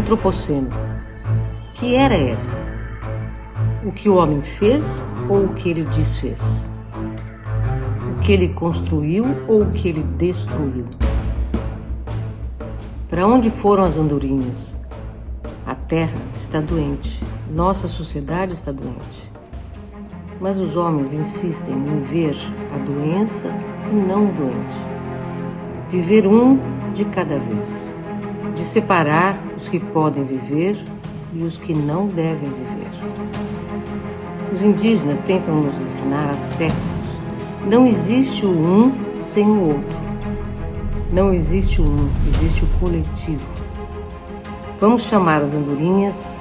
antropoceno. Que era essa? O que o homem fez ou o que ele desfez? O que ele construiu ou o que ele destruiu? Para onde foram as andorinhas? A Terra está doente, nossa sociedade está doente. Mas os homens insistem em ver a doença e não o doente. Viver um de cada vez. De separar os que podem viver e os que não devem viver. Os indígenas tentam nos ensinar há séculos. Não existe o um sem o outro. Não existe o um, existe o coletivo. Vamos chamar as andorinhas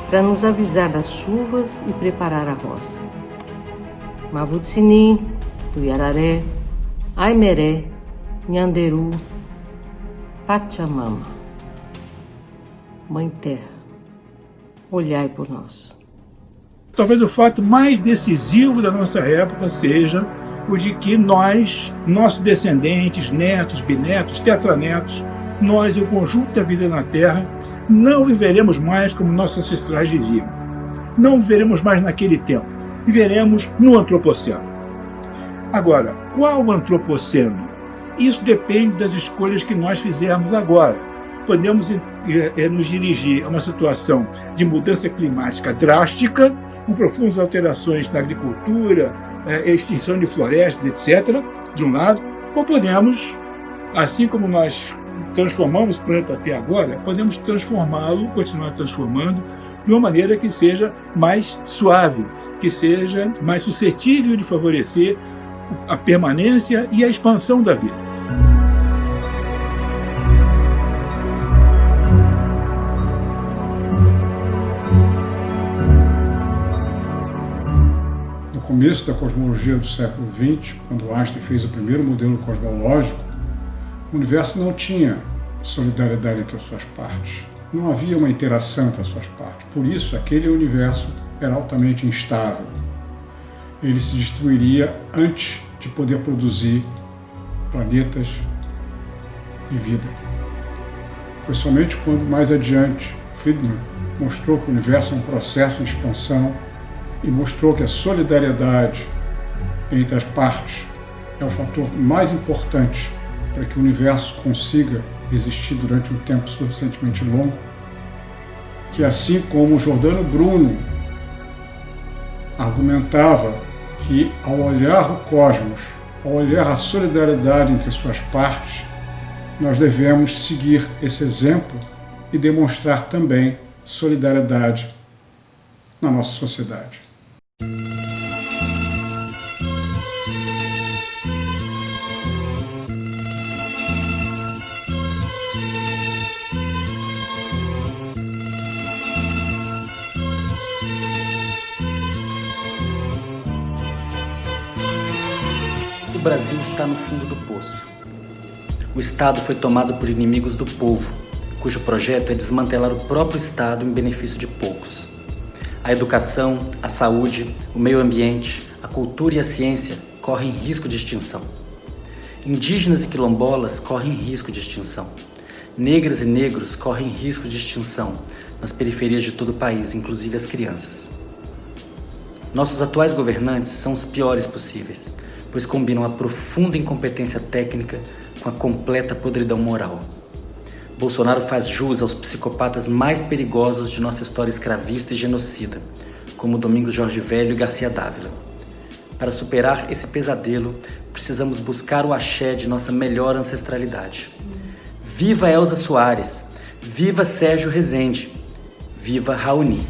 para nos avisar das chuvas e preparar a roça. Mavutsini, Tuiararé, Aimeré, Nhanderu, Pachamama. Mãe Terra, olhai por nós. Talvez o fato mais decisivo da nossa época seja o de que nós, nossos descendentes, netos, bisnetos, tetranetos, nós e o conjunto da vida na Terra, não viveremos mais como nossos ancestrais viviam. Não viveremos mais naquele tempo. Viveremos no antropoceno. Agora, qual o antropoceno? Isso depende das escolhas que nós fizermos agora. Podemos nos dirigir a uma situação de mudança climática drástica, com profundas alterações na agricultura, extinção de florestas, etc., de um lado, ou podemos, assim como nós transformamos o planeta até agora, podemos transformá-lo, continuar transformando, de uma maneira que seja mais suave, que seja mais suscetível de favorecer a permanência e a expansão da vida. No começo da cosmologia do século XX, quando Einstein fez o primeiro modelo cosmológico, o universo não tinha solidariedade entre as suas partes. Não havia uma interação entre as suas partes. Por isso, aquele universo era altamente instável. Ele se destruiria antes de poder produzir planetas e vida. Foi somente quando, mais adiante, Friedman mostrou que o universo é um processo de expansão e mostrou que a solidariedade entre as partes é o fator mais importante para que o universo consiga existir durante um tempo suficientemente longo, que assim como Giordano Bruno argumentava que ao olhar o cosmos, ao olhar a solidariedade entre suas partes, nós devemos seguir esse exemplo e demonstrar também solidariedade na nossa sociedade. O Brasil está no fundo do poço. O Estado foi tomado por inimigos do povo, cujo projeto é desmantelar o próprio Estado em benefício de poucos. A educação, a saúde, o meio ambiente, a cultura e a ciência correm risco de extinção. Indígenas e quilombolas correm risco de extinção. Negras e negros correm risco de extinção nas periferias de todo o país, inclusive as crianças. Nossos atuais governantes são os piores possíveis, pois combinam a profunda incompetência técnica com a completa podridão moral. Bolsonaro faz jus aos psicopatas mais perigosos de nossa história escravista e genocida, como Domingos Jorge Velho e Garcia Dávila. Para superar esse pesadelo, precisamos buscar o axé de nossa melhor ancestralidade. Viva Elza Soares! Viva Sérgio Rezende! Viva Raoni!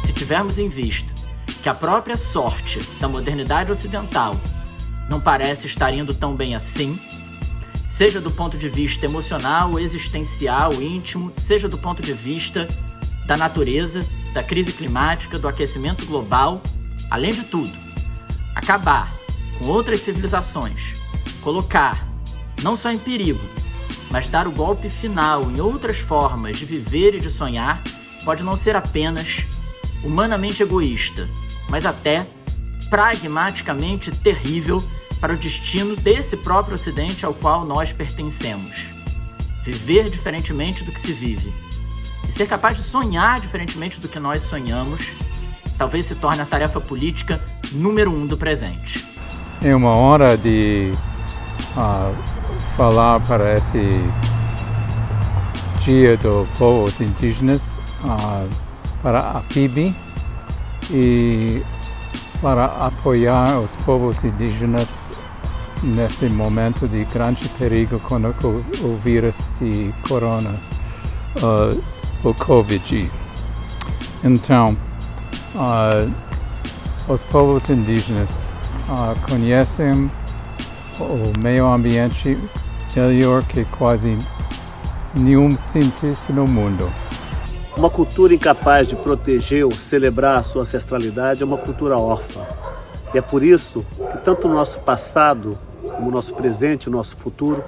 Se tivermos em vista que a própria sorte da modernidade ocidental não parece estar indo tão bem assim, seja do ponto de vista emocional, existencial, íntimo, seja do ponto de vista da natureza, da crise climática, do aquecimento global, além de tudo, acabar com outras civilizações, colocar não só em perigo, mas dar o golpe final em outras formas de viver e de sonhar, pode não ser apenas humanamente egoísta, mas até pragmaticamente terrível para o destino desse próprio Ocidente ao qual nós pertencemos. Viver diferentemente do que se vive e ser capaz de sonhar diferentemente do que nós sonhamos talvez se torne a tarefa política número 1 do presente. É uma honra de falar para esse Dia dos Povos Indígenas, para a PIB e para apoiar os povos indígenas nesse momento de grande perigo com o vírus de corona, o Covid. Então, os povos indígenas conhecem o meio ambiente melhor que quase nenhum cientista no mundo. Uma cultura incapaz de proteger ou celebrar a sua ancestralidade é uma cultura órfã. E é por isso que tanto o nosso passado, como o nosso presente e o nosso futuro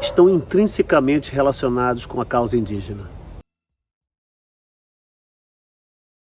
estão intrinsecamente relacionados com a causa indígena.